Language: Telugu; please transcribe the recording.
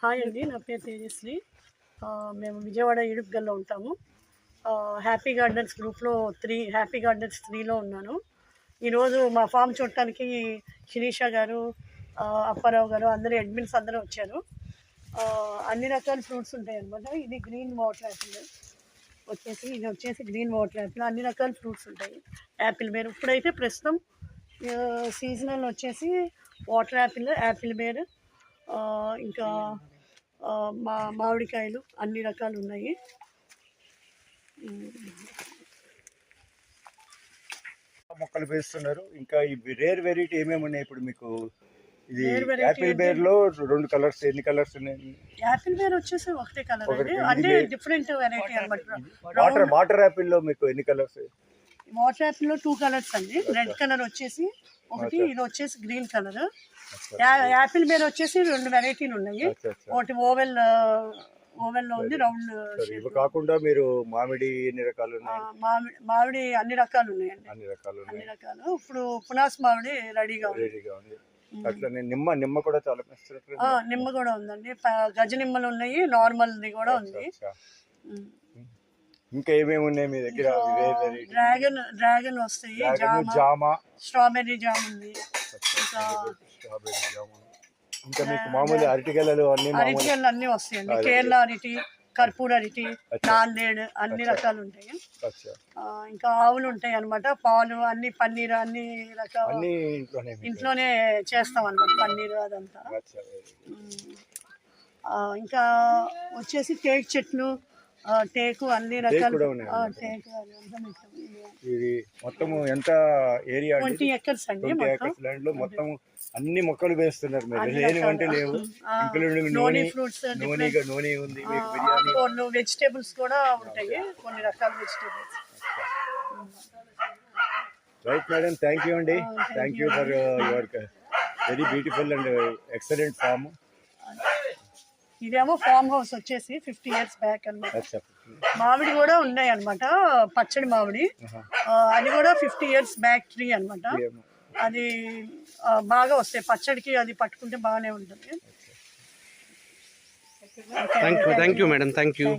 హాయ్ అండి, నా పేరు తేజశ్రీ. మేము విజయవాడ ఇడుపుగల్లో ఉంటాము. హ్యాపీ గార్డెన్స్ గ్రూప్లో హ్యాపీ గార్డెన్స్ 3లో ఉన్నాను. ఈరోజు మా ఫామ్ చూడటానికి శిరీష గారు, అప్పారావు గారు అందరూ అడ్మిన్స్ అందరూ వచ్చారు. అన్ని రకాల ఫ్రూట్స్ ఉంటాయి అన్నమాట. ఇది గ్రీన్ వాటర్ యాపిల్ వచ్చేసి గ్రీన్ వాటర్ యాపిల్. అన్ని రకాల ఫ్రూట్స్ ఉంటాయి. యాపిల్ బేర్ ఇప్పుడైతే ప్రస్తుతం సీజనల్ వచ్చేసి వాటర్ యాపిల్ బేర్, ఇంకా మామిడికాయలు అన్ని రకాలు ఉన్నాయి. మొక్కలు వేస్తున్నారు. ఇంకా ఈ రేర్ వెరైటీ ఏమేమి ఉన్నాయి ఇప్పుడు మీకు? ఇది యాపిల్ బేర్ లో 2 కలర్స్, ఎన్ని కలర్స్ ఉన్నాయి? యాపిల్ బేర్ వచ్చేసి ఒకటే కలర్ అండి, అంటే డిఫరెంట్ వెరైటీ అన్నమాట. వాటర్ యాపిల్ లో మీకు ఎన్ని కలర్స్? వాటర్ యాపిల్ లో 2 కలర్స్ అండి. రెడ్ కలర్ వచ్చేసి ఒకటి, ఇది వచ్చేసి గ్రీన్ కలర్. యాపిల్ బేర్ వచ్చేసి 2 వెరైటీలు ఉన్నాయి. ఒకటి ఓవెల్ లో ఉంది, రౌండ్. ఇవి కాకుండా మీరు మామిడి ఎన్ని రకాలు ఉన్నాయి? మామిడి అన్ని రకాలు ఉన్నాయండి, అన్ని రకాలు. ఇప్పుడు పునాస్ మామిడి రెడీగా ఉంది. అట్లా నిమ్మ కూడా చాలా నిమ్మ కూడా ఉందండి. గజ నిమ్మలు ఉన్నాయి, నార్మల్ది కూడా ఉంది. ఇంకా ఏమేమి ఉన్నాయి మీ దగ్గర? డ్రాగన్ వస్తాయి, జామ, స్ట్రాబెర్రీ జామ ఉంది. ఇంకా మీకు మామూలు అరటిగెలలు అన్ని వస్తాయండి. కేరళ అరటి, కర్పూర అరటి, నాందేడ్ అన్ని రకాలు ఉంటాయి. ఇంకా ఆవులు ఉంటాయి అన్నమాట. పాలు అన్ని, పన్నీర్ అన్ని రకాలు ఇంట్లోనే చేస్తాం అన్నమాట, పన్నీర్ అదంతా. ఇంకా వచ్చేసి టేక్ చెట్లు, టేకు అన్ని రకాలు. ఇది మొత్తం ఎంత ఏరియా? 20 acres అండి. 20 acres ల్యాండ్ లో మొత్తం అన్ని మొక్కలు వేస్తున్నారు మీరు. లేనివంటే లేవు. నూనె ఉంది, వెజిటేబుల్స్ కూడా ఉంటాయి, కొన్ని రకాల vegetables. Right madam, thank you అండి. Thank you for your very beautiful and excellent farm. ఇదేమో ఫామ్ హౌస్ వచ్చేసి 50 years బ్యాక్ అన్నమాట. మామిడి కూడా ఉన్నాయి అన్నమాట, పచ్చడి మామిడి. అది కూడా 50 years బ్యాక్ ట్రీ అన్నమాట. అది బాగా వస్తాయి పచ్చడికి, అది పట్టుకుంటే బాగానే ఉంటుంది. Thank you madam, thank you.